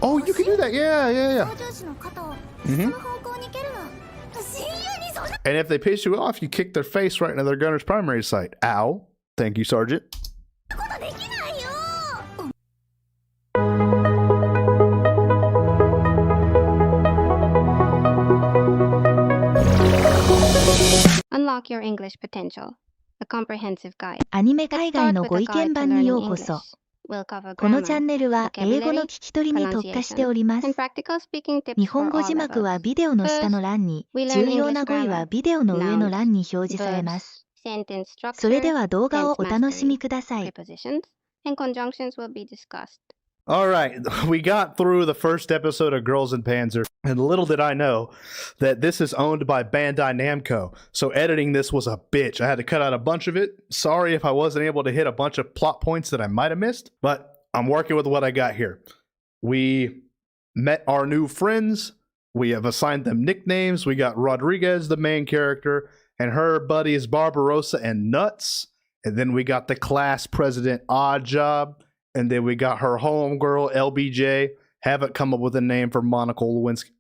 Oh, you can do that. Yeah. Mm-hmm. And if they piss you off, you kick their face right into their gunner's primary sight. Ow. Thank you, Sergeant. Unlock your English potential. A comprehensive guide. アニメ海外のご意見番にようこそ。このチャンネルは英語の聞き取りに特化しております。日本語字幕はビデオの下の欄に、重要な語彙はビデオの上の欄に表示されます。それでは動画をお楽しみください。All right, we got through the first episode of Girls in Panzer, and little did I know that this is owned by Bandai Namco, so editing this was a bitch. I had to cut out a bunch of it. Sorry if I wasn't able to hit a bunch of plot points that I might have missed, but I'm working with what I got here. We met our new friends. We have assigned them nicknames. We got Rodriguez, the main character, and her buddies Barbarossa and Nuts. And then we got the class president Oddjob. And then we got her homegirl, LBJ. Haven't come up with a name for Monica Lewinsky.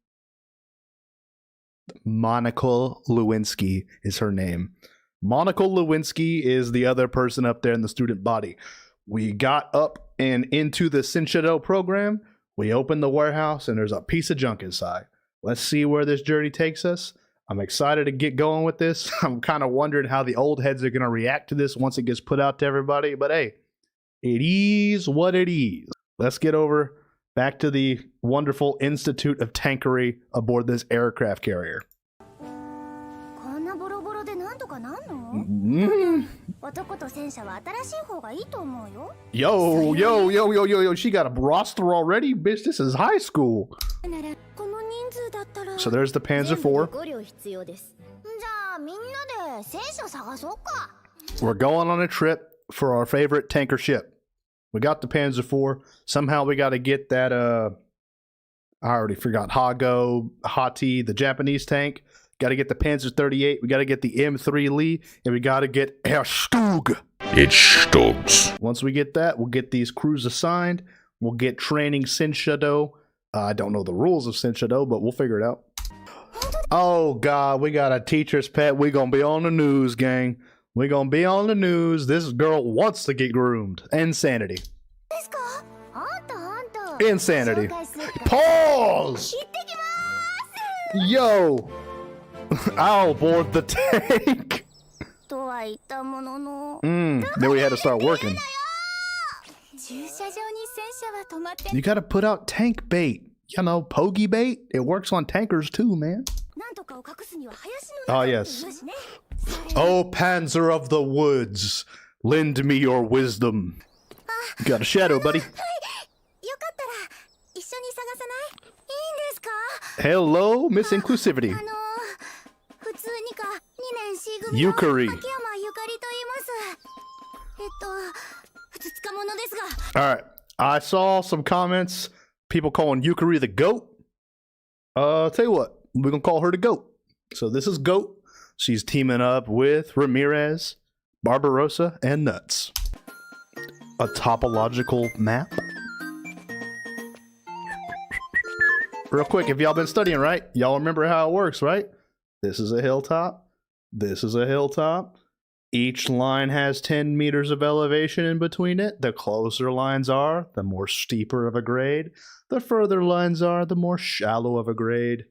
Monica Lewinsky is her name. Monica Lewinsky is the other person up there in the student body. We got up and into the Senshado program. We opened the warehouse, and there's a piece of junk inside. Let's see where this journey takes us. I'm excited to get going with this. I'm kind of wondering how the old heads are going to react to this once it gets put out to everybody. But hey, it is what it is. Let's get over back to the wonderful Institute of Tankery aboard this aircraft carrier. Yo, she got a roster already? Bitch, this is high school. So there's the Panzer IV. We're going on a trip for our favorite tanker ship. We got the Panzer IV. Somehow we got to get that, I already forgot, Hati, the Japanese tank. Got to get the Panzer 38. We got to get the M3 Lee. And we got to get Herr Stug. It's Stugs. Once we get that, we'll get these crews assigned. We'll get training Senshado. I don't know the rules of Senshado, but we'll figure it out. Oh, God, we got a teacher's pet. We going to be on the news, gang. We're going to be on the news. This girl wants to get groomed. Insanity. Insanity. Pause! Yo! I'll board the tank. Then we had to start working. You gotta put out tank bait. You know, pogey bait. It works on tankers too, man. Oh, yes. Oh, Panzer of the Woods, lend me your wisdom. You got a shadow, buddy. Hello, Miss Inclusivity. Yukari. Alright, I saw some comments, people calling Yukari the GOAT. Tell you what, we're gonna call her the GOAT. So this is GOAT. She's teaming up with Ramirez, Barbarossa, and Nuts. A topological map. Real quick, if y'all been studying, right? Y'all remember how it works, right? This is a hilltop. This is a hilltop. Each line has 10 meters of elevation in between it. The closer lines are, the more steeper of a grade. The further lines are, the more shallow of a grade.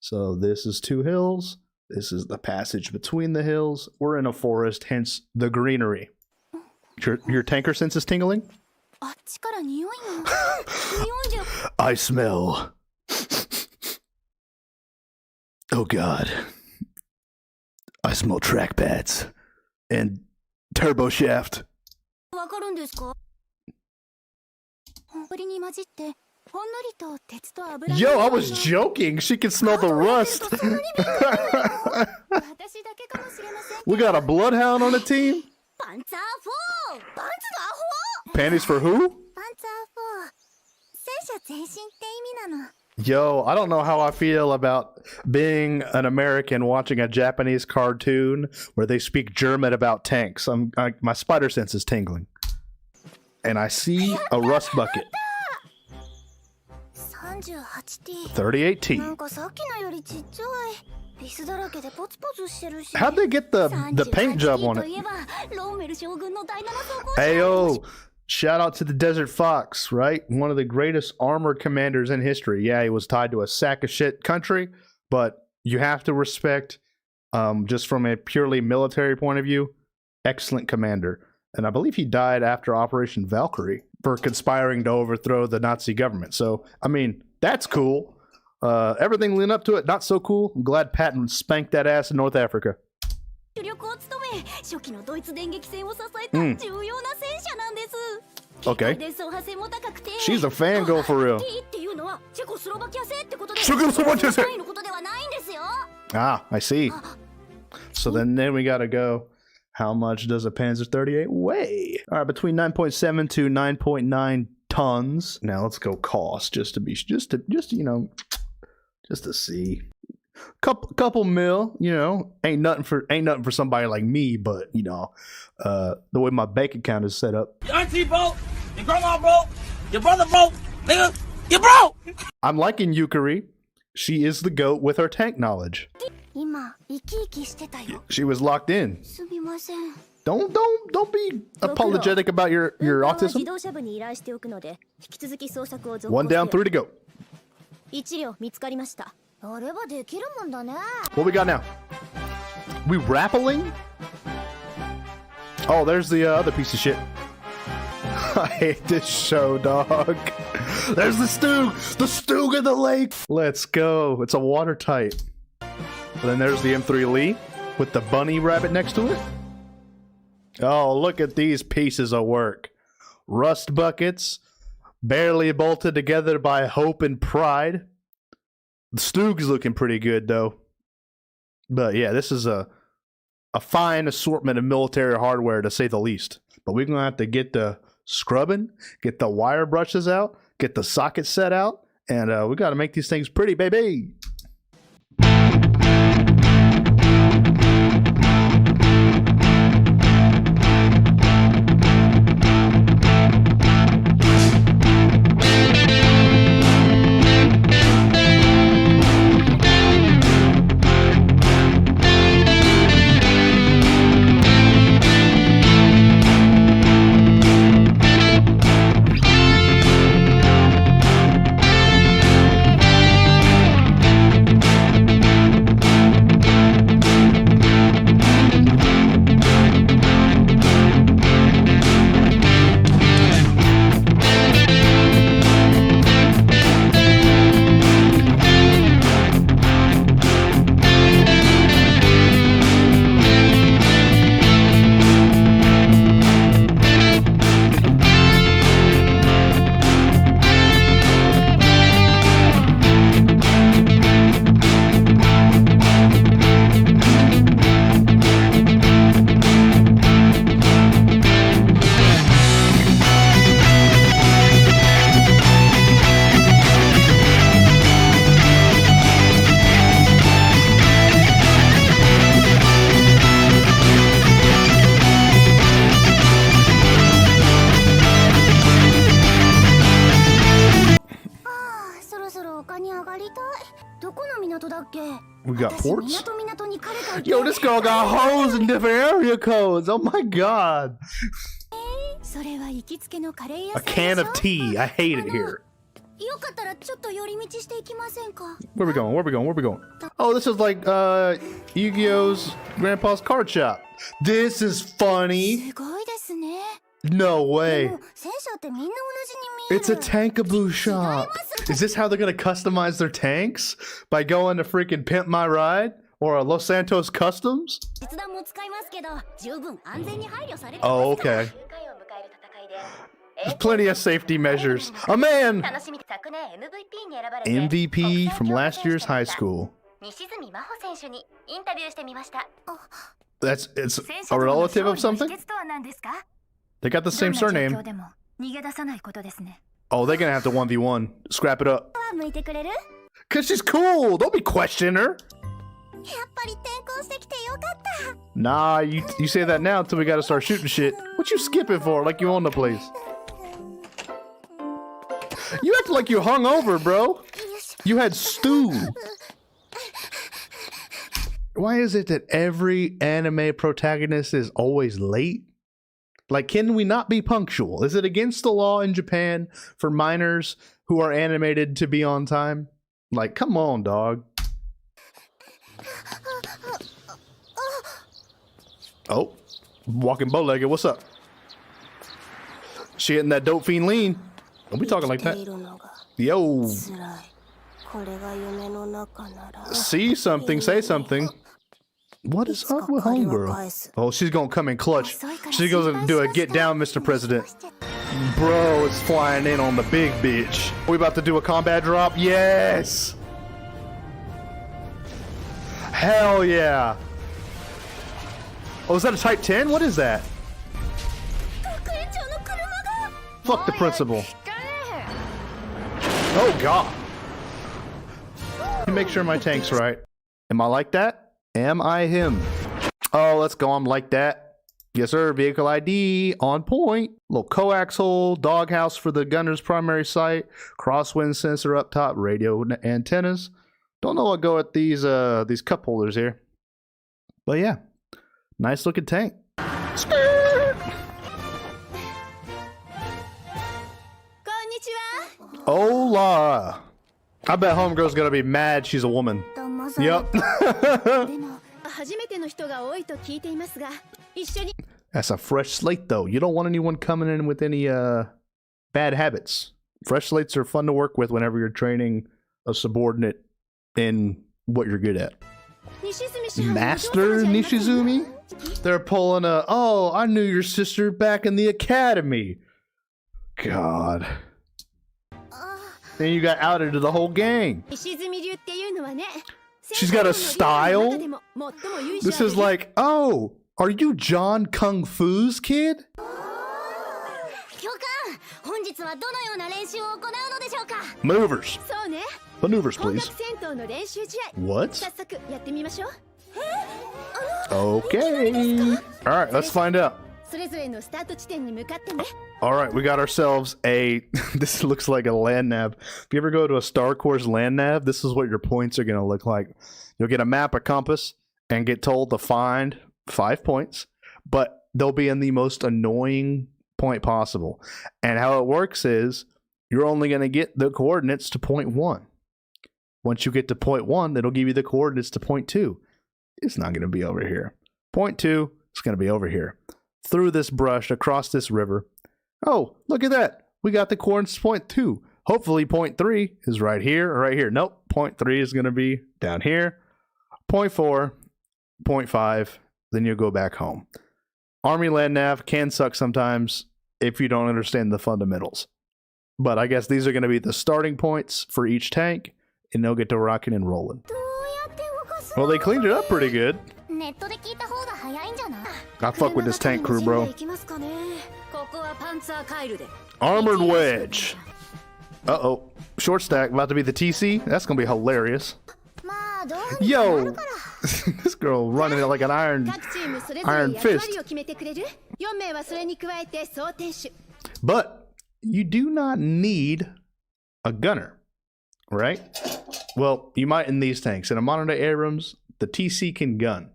So this is two hills. This is the passage between the hills. We're in a forest, hence the greenery. Your tanker sense is tingling? I smell. Oh God. I smell track pads. And turbo shaft. Yo, I was joking. She can smell the rust. We got a bloodhound on the team? Panties for who? Yo, I don't know how I feel about being an American watching a Japanese cartoon where they speak German about tanks. My spider sense is tingling. And I see a rust bucket. 38T. How'd they get the paint job on it? Ayo, shout out to the Desert Fox, right? One of the greatest armored commanders in history. Yeah, he was tied to a sack of shit country, but you have to respect, just from a purely military point of view, excellent commander. And I believe he died after Operation Valkyrie for conspiring to overthrow the Nazi government. So, I mean, that's cool. Everything leading up to it, not so cool. I'm glad Patton spanked that ass in North Africa. Okay. She's a fangirl for real. Ah, I see. So then we gotta go. How much does a Panzer 38 weigh? All right, between 9.7 to 9.9 tons. Now let's go cost, just to see. Couple mil, you know, ain't nothing for somebody like me, but you know, the way my bank account is set up. Your auntie broke, your grandma broke, your brother broke, nigga, you broke. I'm liking Yukari. She is the GOAT with her tank knowledge. She was locked in. Don't be apologetic about your autism. 1 down, 3 to go. What we got now? We rappelling? Oh, there's the other piece of shit. I hate this show, dog. There's the Stoog in the lake. Let's go. It's a watertight. And then there's the M3 Lee with the bunny rabbit next to it. Oh, look at these pieces of work. Rust buckets, barely bolted together by hope and pride. The Stoog's looking pretty good, though. But yeah, this is a fine assortment of military hardware, to say the least. But we're going to have to get the scrubbing, get the wire brushes out, get the socket set out, and we got to make these things pretty, baby. We got ports? Yo, this girl got hoes in different area codes. Oh my god. A can of tea. I hate it here. Where we going? Where we going? Where we going? Oh, this is like Yu-Gi-Oh's grandpa's card shop. This is funny. No way. It's a tankaboo shop. Is this how they're gonna customize their tanks? By going to freaking Pimp My Ride? Or a Los Santos Customs? Oh, okay. There's plenty of safety measures. A man! MVP from last year's high school. It's a relative of something? They got the same surname. Oh, they're gonna have to 1v1. Scrap it up. Cause she's cool! Don't be questioning her! Nah, you say that now until we gotta start shooting shit. What you skipping for? Like you own the place. You act like you hung over, bro. You had stew. Why is it that every anime protagonist is always late? Like, can we not be punctual? Is it against the law in Japan for minors who are animated to be on time? Like, come on, dog. Oh, walking bow-legged. What's up? She hitting that dope fiend lean. Don't be talking like that. Yo. See something, say something. What is up with homegirl? Oh, she's gonna come in clutch. She's gonna do a get down, Mr. President. Bro, it's flying in on the big bitch. We about to do a combat drop? Yes! Hell yeah! Oh, is that a Type 10? What is that? Fuck the principal. Oh god. Let me make sure my tank's right. Am I like that? Am I him? Oh, let's go. I'm like that. Yes, sir. Vehicle ID on point. Little coax hole, doghouse for the gunner's primary sight, crosswind sensor up top, radio antennas. Don't know what go with these cup holders here. But yeah, nice looking tank. Skirt! Hola! I bet homegirl's gonna be mad she's a woman. Yep. That's a fresh slate though. You don't want anyone coming in with any bad habits. Fresh slates are fun to work with whenever you're training a subordinate in what you're good at. Master Nishizumi? They're pulling a, oh, I knew your sister back in the academy. God. Then you got outed to the whole gang. She's got a style? This is like, oh, are you John Kung Fu's kid? Maneuvers. Maneuvers, please. What? Okay. Alright, let's find out. Alright, we got ourselves a... this looks like a land nav. If you ever go to a Star Course land nav, this is what your points are going to look like. You'll get a map, a compass, and get told to find 5 points, but they'll be in the most annoying point possible. And how it works is, you're only going to get the coordinates to point 1. Once you get to point 1, it'll give you the coordinates to point 2. It's not going to be over here. Point 2, it's going to be over here. Through this brush, across this river. Oh, look at that. We got the coordinates to point 2. Hopefully point 3 is right here or right here. Nope, point 3 is going to be down here. Point 4, point 5, then you'll go back home. Army land nav can suck sometimes if you don't understand the fundamentals. But I guess these are going to be the starting points for each tank, and they'll get to rocking and rolling. Well, they cleaned it up pretty good. I fuck with this tank crew, bro. Armored wedge. Uh-oh. Short stack, about to be the TC? That's gonna be hilarious. Yo! This girl running it like an iron fist. But you do not need a gunner, right? Well, you might in these tanks. In a modern day Abrams, the TC can gun.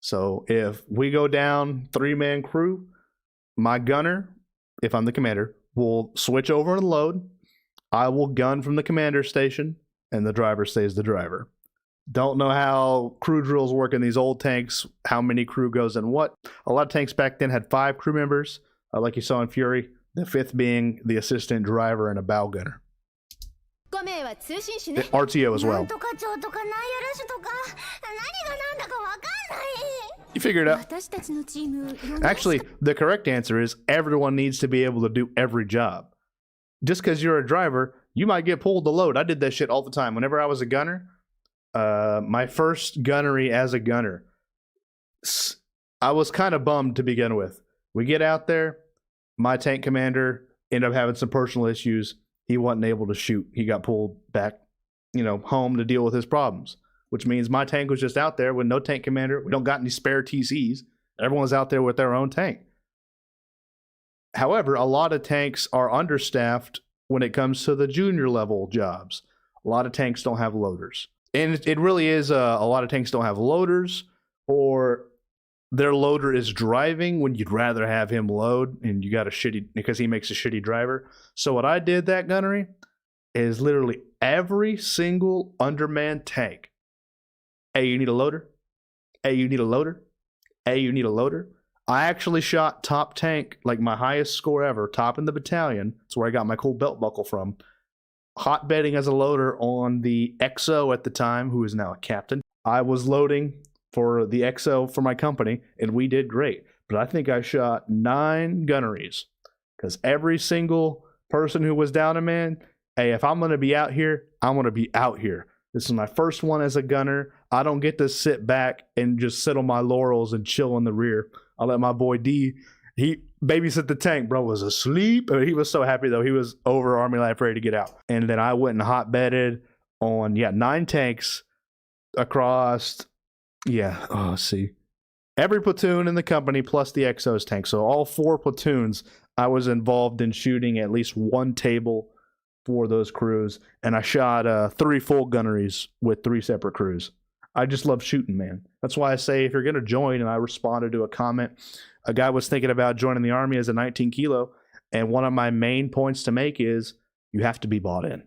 So if we go down 3-man crew, my gunner, if I'm the commander, will switch over and load. I will gun from the commander station, and the driver stays the driver. Don't know how crew drills work in these old tanks, how many crew goes in what. A lot of tanks back then had 5 crew members, like you saw in Fury, the 5th being the assistant driver and a bow gunner. RTO as well. You figured it out. Actually, the correct answer is everyone needs to be able to do every job. Just because you're a driver, you might get pulled to load. I did that shit all the time. Whenever I was a gunner, my first gunnery as a gunner, I was kind of bummed to begin with. We get out there, my tank commander ended up having some personal issues. He wasn't able to shoot. He got pulled back, home to deal with his problems, which means my tank was just out there with no tank commander. We don't got any spare TCs. Everyone's out there with their own tank. However, a lot of tanks are understaffed when it comes to the junior level jobs. A lot of tanks don't have loaders. And it really is, a lot of tanks don't have loaders, or their loader is driving when you'd rather have him load, and you got a shitty, because he makes a shitty driver. So what I did that gunnery is literally every single undermanned tank. Hey, you need a loader? Hey, you need a loader? Hey, you need a loader? I actually shot top tank, like my highest score ever, top in the battalion. That's where I got my cool belt buckle from. Hotbedding as a loader on the XO at the time, who is now a captain. I was loading for the XO for my company, and we did great. But I think I shot 9 gunneries, because every single person who was down a man, hey, if I'm going to be out here, I'm going to be out here. This is my first one as a gunner. I don't get to sit back and just sit on my laurels and chill in the rear. I let my boy D, he babysit the tank, bro, was asleep. He was so happy, though. He was over Army Life, ready to get out. And then I went and hotbedded on, 9 tanks across, see, every platoon in the company plus the XO's tank. So all 4 platoons, I was involved in shooting at least 1 table for those crews. And I shot 3 full gunneries with 3 separate crews. I just love shooting, man. That's why I say if you're going to join, and I responded to a comment, a guy was thinking about joining the Army as a 19 kilo, and one of my main points to make is you have to be bought in.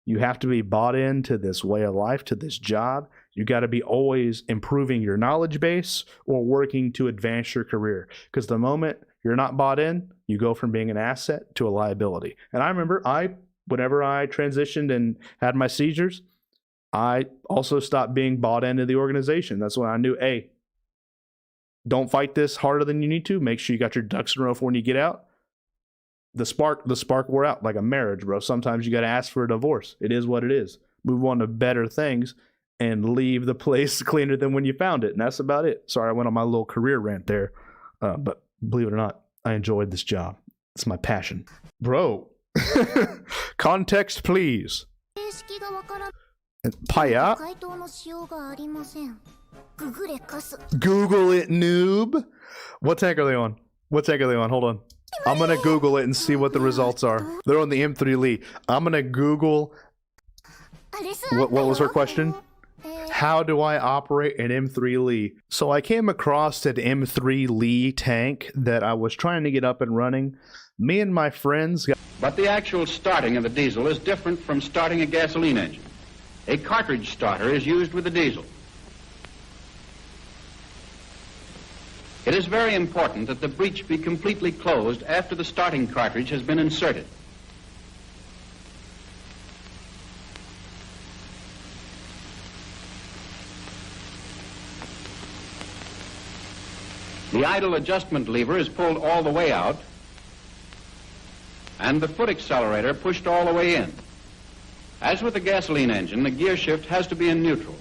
You have to be bought into this way of life, to this job. You got to be always improving your knowledge base or working to advance your career. Because the moment you're not bought in, you go from being an asset to a liability. And I remember whenever I transitioned and had my seizures, I also stopped being bought into the organization. That's when I knew, hey, don't fight this harder than you need to. Make sure you got your ducks in a row for when you get out. The spark wore out, like a marriage, bro. Sometimes you got to ask for a divorce. It is what it is. Move on to better things and leave the place cleaner than when you found it. And that's about it. Sorry, I went on my little career rant there. But believe it or not, I enjoyed this job. It's my passion. Bro, context, please. Paya? Google it, noob. What tank are they on? Hold on. I'm going to Google it and see what the results are. They're on the M3 Lee. I'm going to Google. What was her question? How do I operate an M3 Lee? So I came across an M3 Lee tank that I was trying to get up and running. Me and my friends. But the actual starting of a diesel is different from starting a gasoline engine. A cartridge starter is used with the diesel. It is very important that the breech be completely closed after the starting cartridge has been inserted. The idle adjustment lever is pulled all the way out, and the foot accelerator pushed all the way in. As with the gasoline engine, the gear shift has to be in neutral,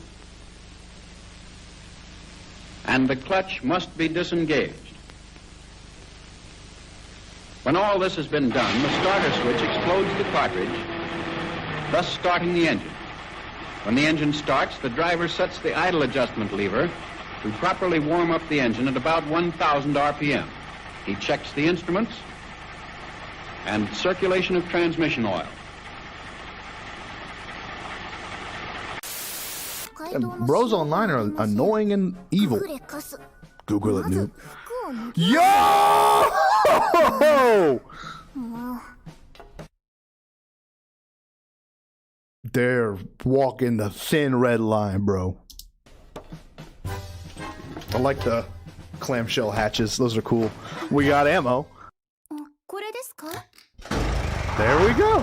and the clutch must be disengaged. When all this has been done, the starter switch explodes the cartridge, thus starting the engine. When the engine starts, the driver sets the idle adjustment lever to properly warm up the engine at about 1,000 RPM. He checks the instruments and circulation of transmission oil. And bros online are annoying and evil. Google it, noob. Yo! They're walking the thin red line, bro. I like the clamshell hatches. Those are cool. We got ammo. There we go.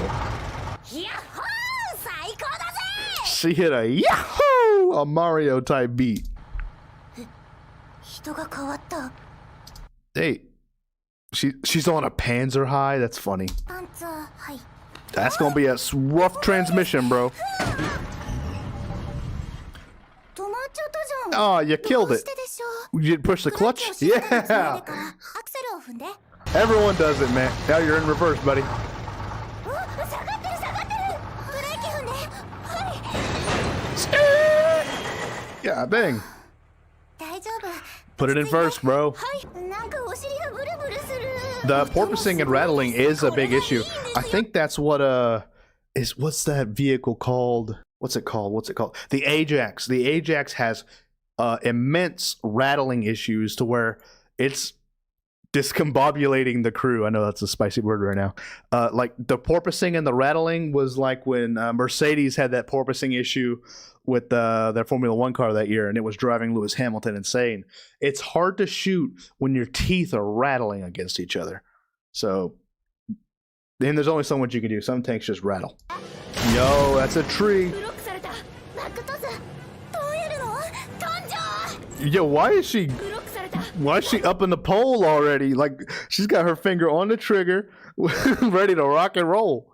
She hit a yahoo! A Mario type beat. Hey, she's on a Panzer high? That's funny. That's gonna be a rough transmission, bro. Oh, you killed it. You didn't push the clutch? Yeah! Everyone does it, man. Now you're in reverse, buddy. Yeah, bang. Put it in first, bro. The porpoising and rattling is a big issue. I think that's what what's that vehicle called? What's it called? The Ajax. The Ajax has immense rattling issues to where it's discombobulating the crew. I know that's a spicy word right now. Like the porpoising and the rattling was like when Mercedes had that porpoising issue with their Formula One car that year, and it was driving Lewis Hamilton insane. It's hard to shoot when your teeth are rattling against each other. So then there's only so much you can do. Some tanks just rattle. Yo, that's a tree. Yo, why is she up in the pole already? Like, she's got her finger on the trigger, ready to rock and roll.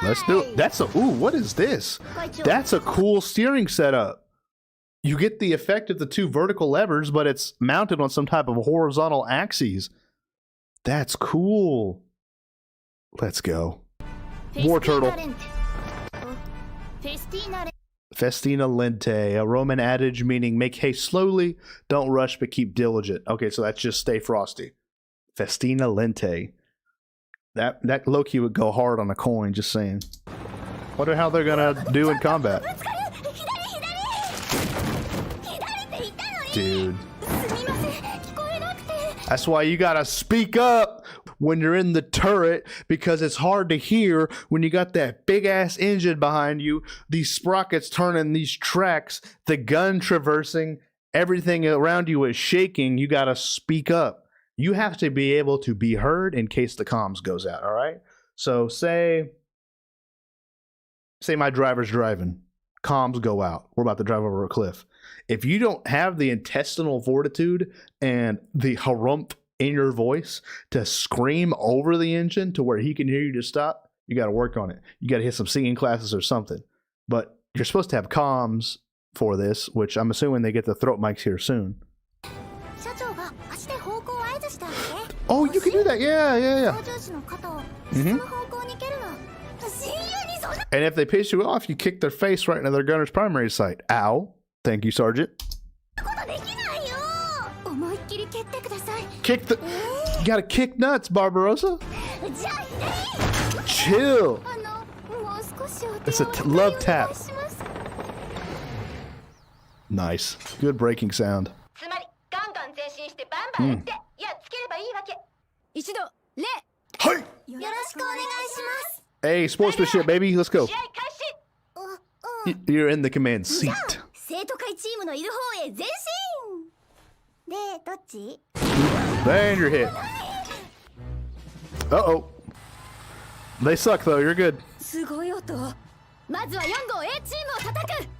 Let's do it. What is this? That's a cool steering setup. You get the effect of the two vertical levers, but it's mounted on some type of horizontal axes. That's cool. Let's go. War turtle. Festina lente, a Roman adage meaning make haste slowly, don't rush, but keep diligent. Okay, so that's just stay frosty. Festina lente. That low-key would go hard on a coin, just saying. Wonder how they're gonna do in combat. Dude. That's why you gotta speak up when you're in the turret, because it's hard to hear when you got that big-ass engine behind you, these sprockets turning these tracks, the gun traversing, everything around you is shaking. You gotta speak up. You have to be able to be heard in case the comms goes out, all right? So say my driver's driving, comms go out, we're about to drive over a cliff. If you don't have the intestinal fortitude and the harump in your voice to scream over the engine to where he can hear you to stop, you got to work on it. You got to hit some singing classes or something. But you're supposed to have comms for this, which I'm assuming they get the throat mics here soon. Oh, you can do that. Yeah. And if they piss you off, you kick their face right into their gunner's primary sight. Ow. Thank you, Sergeant. Kick the... You gotta kick nuts, Barbarossa. Chill. It's a love tap. Nice. Good braking sound. Hey! Hey, sportsmanship, baby. Let's go. You're in the command seat. Bang your head. Uh-oh. They suck, though. You're good.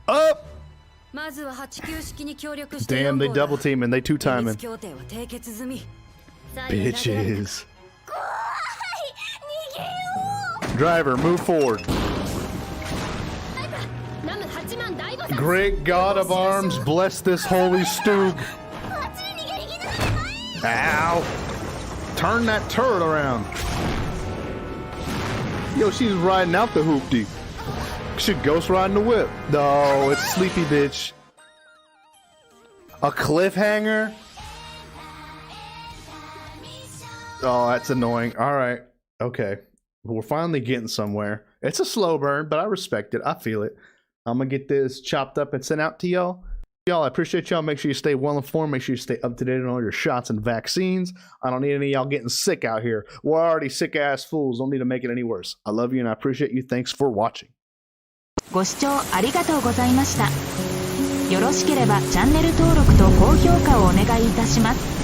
Up! Damn, they double team and they two timing. Bitches. Driver, move forward. Great God of arms, bless this holy stew. Ow. Turn that turret around. Yo, she's riding out the hoopty. She ghost riding the whip. No, it's sleepy bitch. A cliffhanger? Oh, that's annoying. All right. Okay. We're finally getting somewhere. It's a slow burn, but I respect it. I feel it. I'm going to get this chopped up and sent out to y'all. Y'all, I appreciate y'all. Make sure you stay well informed. Make sure you stay up to date on all your shots and vaccines. I don't need any of y'all getting sick out here. We're already sick ass fools. Don't need to make it any worse. I love you and I appreciate you. Thanks for watching. ご視聴ありがとうございました。よろしければチャンネル登録と高評価をお願いいたします。